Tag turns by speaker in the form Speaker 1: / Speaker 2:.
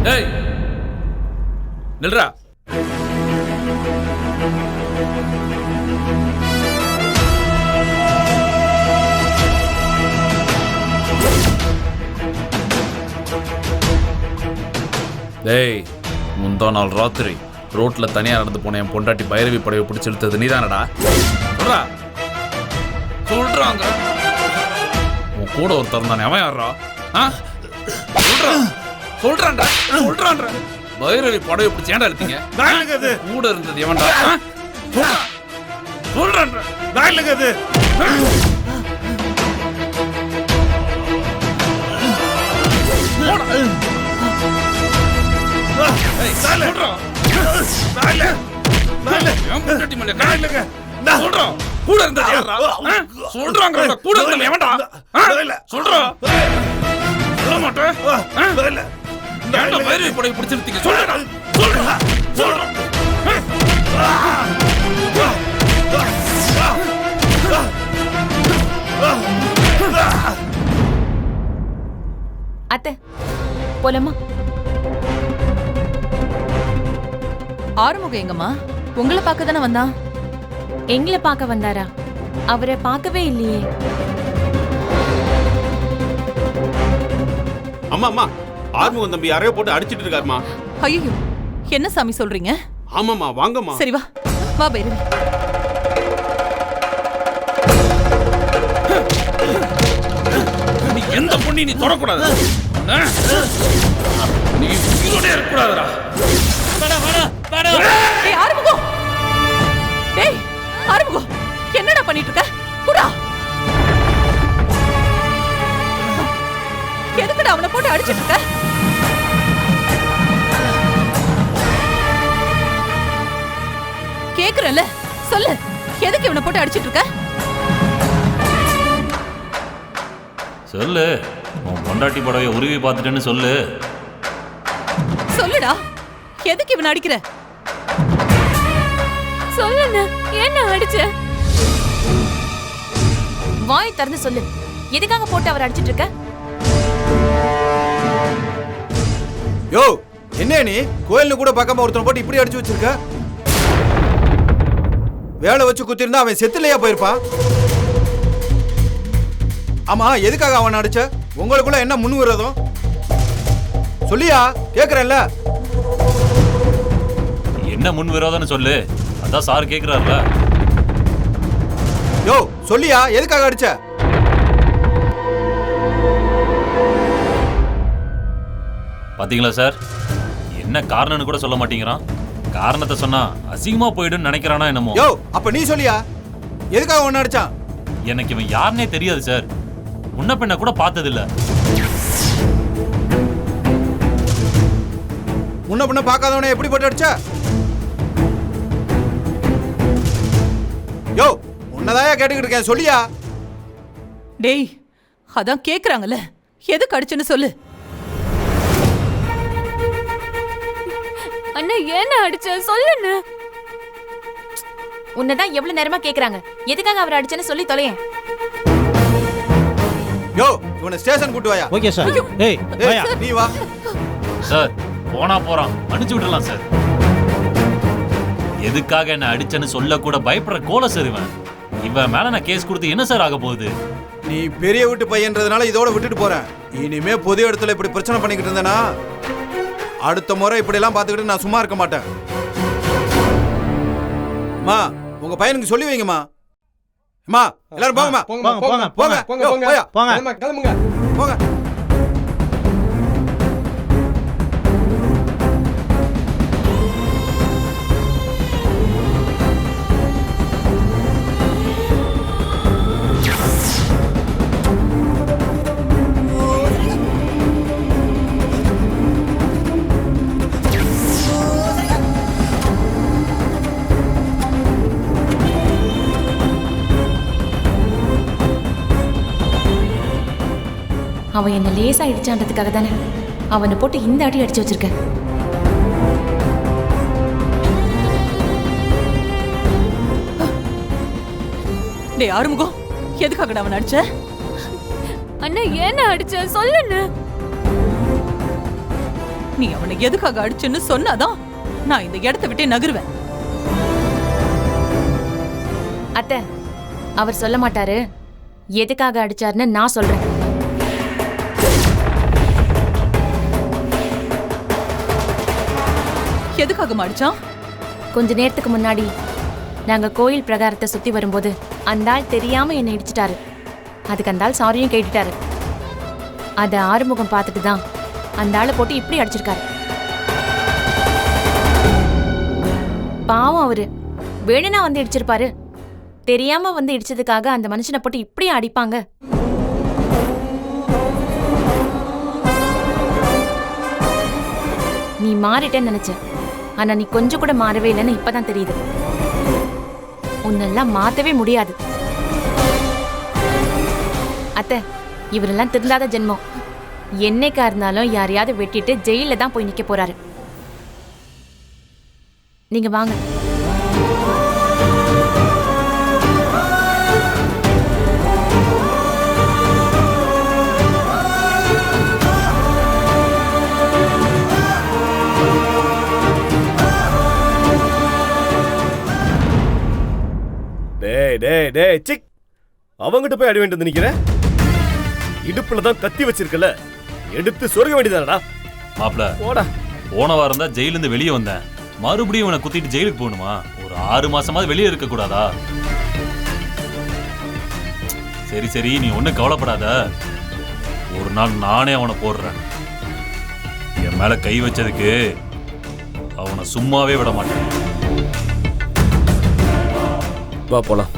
Speaker 1: டேய் நில்றா. டேய் முந்தா நாள் ராத்திரி ரோட்ல தனியா நடந்து போன என் பொண்டாட்டி பைரவி படையை பிடிச்சி இழுத்தது நீதானடா? சொல்றா சொல்றாங்க. உன் கூட ஒருத்தர் தானே, அவன் யாரா? சொல்றான்டா சொல்றான்டா. பைரவி படையை பிடிச்சி ஏன்டா இழுத்தீங்க? கூட இருந்தது எவன்டா? சொல்றான்டா. கூட இருந்தது யாரா? சொல்றாங்க. கூட இருந்தது எவன்டா? சொல்றான். சொல்ல மாட்டேன். பைரவி படையை பிடிச்சி இழுத்தீங்க. சொல்றா சொல்றா சொல்றா.
Speaker 2: அத்தை போலமா?
Speaker 3: ஆறுமுகம் எங்கம்மா? உங்களை பார்க்க தானே வந்தான்.
Speaker 2: எங்களை பார்க்க வந்தாரா? அவரை பார்க்கவே இல்லையே.
Speaker 4: அம்மா அம்மா, ஆறுமுகம் தம்பி யாரையோ போட்டு அடிச்சிட்டு இருக்காருமா.
Speaker 3: ஐயோ, என்ன சாமி சொல்றீங்க?
Speaker 4: ஆமாம்மா, வாங்கம்மா.
Speaker 3: சரி வா வா பைரவி.
Speaker 1: நீ எந்த பொண்ணி நீ தொடக்கூடாது. நீ உயிரோட இருக்கக்கூடாதுடா.
Speaker 3: டேய் ஆறுமுகம், டேய் ஆறுமுகம், என்னடா பண்ணிட்டு இருக்க? குடா, எதுக்குடா அவனை போட்டு அடிச்சிட்டு இருக்க? கேக்குறேன்ல, சொல்லு, எதுக்கு இவனை போட்டு அடிச்சிட்டு இருக்க?
Speaker 5: சொல்லு, உன் பொண்டாட்டி படவை உருவி பார்த்துட்டேன்னு சொல்லு.
Speaker 3: சொல்லுடா, எதுக்கு இவனை அடிக்கிற?
Speaker 2: சொல்லுங்க, என்ன அடிச்ச? வாய் திறந்து சொல்லு, எதுக்காக போட்டு அவர் அடிச்சிட்டு இருக்க?
Speaker 6: யோ, என்ன நீ கோயில்னு கூட பார்க்காம ஒருத்தனை போட்டு இப்படி அடிச்சு வச்சிருக்க? வேலை வச்சு குத்திருந்தா அவன் செத்துலையா போயிருப்பான். ஆமா, எதுக்காக அவன் அடிச்ச? உங்களுக்குள்ள என்ன முன் விரோதம் சொல்லியா? கேக்குறேன்ல.
Speaker 5: என்ன முன் விரோதம்னு சொல்லு, அதான் சார் கேக்குறாருல.
Speaker 6: யோ சொல்லியா, எதுக்காக அடிச்ச?
Speaker 5: பாத்தீங்களா சார், என்ன காரணம்னு கூட சொல்ல மாட்டேங்கிறான். காரணத்தை சொன்னா அசிங்கமா போயிடுன்னு நினைக்கிறானா என்னமோ.
Speaker 6: யோ, அப்ப நீ சொல்லியா, எதுக்காக ஒன்னு அடிச்சான்?
Speaker 5: எனக்கு இவன் யாருன்னே தெரியாது சார். முன்ன பின்ன கூட பார்த்ததில்ல.
Speaker 6: முன்ன பின்ன பார்க்காதவனை எப்படி போட்டு அடிச்ச? யோ, உன்னதாயா கேட்டுக்கிட்டு இருக்கேன், சொல்லியா?
Speaker 3: டேய், அதான் கேக்குறாங்கல்ல, எதுக்கு அடிச்சுன்னு சொல்லு.
Speaker 2: அண்ணா என்ன அடிச்ச சொல்லுன்னு. உன்னதான் எவ்வளவு நேரமா கேக்குறாங்க, எதுக்காக அவர் அடிச்சேன்னு சொல்லி தொலையேன்.
Speaker 6: யோ, இவனை ஸ்டேஷன் கூட்டு வாயா.
Speaker 7: Okay sir. ஏய்
Speaker 6: நீ வா
Speaker 5: சார். போனா போறான், அனுப்பிச்சு விடலாம் சார். எதுக்காக என்ன அடிச்சேன்னு சொல்ல கூட பயப்படுற கோல சார் இவன். இவன் மேல நான் கேஸ் கொடுத்து என்ன சார் ஆக போகுது?
Speaker 6: நீ பெரிய வீட்டு பையன்றதுனால இதோட விட்டுட்டு போறேன். இனிமே பொது இடத்துல இப்படி பிரச்சனை பண்ணிக்கிட்டு இருந்தேனா அடுத்த முறை இப்படி எல்லாம் பாத்துக்கிட்டு நான் சும்மா இருக்க மாட்டேன். மா, உங்க பையனுக்கு சொல்லி வைங்கம்மா. அம்மா, எல்லாரும் போங்கம்மா.
Speaker 7: போங்க போங்க
Speaker 6: போங்க
Speaker 7: போங்க
Speaker 6: போங்க
Speaker 7: போங்க
Speaker 6: கிளம்புங்க போங்க.
Speaker 2: அவன் என்ன லேசா அடிச்சான்றதுக்காக தானே அவனை போட்டு இந்த அடி அடிச்சு வச்சிருக்க.
Speaker 3: டேய் ஆறுமுகம், எதுக்காக அவன் அடிச்ச?
Speaker 2: அண்ணா என்ன அடிச்ச சொல்லுன்னு.
Speaker 3: நீ அவனை எதுக்காக அடிச்சுன்னு சொன்னாதான் நான் இந்த இடத்தை விட்டே நகருவேன்.
Speaker 2: அத்தை, அவர் சொல்ல மாட்டாரு. எதுக்காக அடிச்சாருன்னு நான் சொல்றேன்.
Speaker 3: எதுக்காக அடிச்சான்?
Speaker 2: கொஞ்ச நேரத்துக்கு முன்னாடி நாங்க கோயில் பிரகாரத்தை சுத்தி வரும்போது அந்த ஆள் தெரியாம என்னை இடிச்சிட்டாரு. அதுக்கு அந்த ஆள் சாரியும் கேட்டுட்டாரு. அத ஆறுமுகம் பார்த்துட்டு தான் அந்த ஆளை போட்டு இப்படி அடிச்சிருக்காரு. பாவம் அவரு வேணுனா வந்து இடிச்சிருப்பாரு. தெரியாம வந்து இடிச்சதுக்காக அந்த மனுஷனை போட்டு இப்படி அடிப்பாங்க? நீ மாறிட்டேன்னு நினைச்ச, ஆனா நீ கொஞ்சம் கூட மாறவே இல்லைன்னு இப்பதான் தெரியுது. உன்னெல்லாம் மாத்தவே முடியாது. அத்தை, இவரெல்லாம் திருந்தாத ஜென்மம். என்னைக்கா இருந்தாலும் யாரையாவது வெட்டிட்டு ஜெயில தான் போய் நிக்க போறாரு. நீங்க வாங்க.
Speaker 7: டேய் டேய் டேய் சிக், அவங்கிட்ட போய் அடி வேண்டியது நிக்கிற? இடுப்புல தான் கத்தி வச்சிருக்கல, எடுத்து சொருக வேண்டியதானடா.
Speaker 5: மாப்ள,
Speaker 7: போடா.
Speaker 5: போன வாரம் தான் ஜெயில இருந்து வெளியே வந்தேன். மறுபடியும் இவனை குத்திட்டு ஜெயிலுக்கு போகணுமா? ஒரு 6 மாசமாவது வெளியே இருக்க கூடாதா? சரி சரி, நீ ஒன்னும் கவலைப்படாத. ஒரு நாள் நானே அவனை போடுறேன். என் மேல கை வச்சதுக்கு அவனை சும்மாவே விட மாட்டேன்.
Speaker 7: வா போலாம்.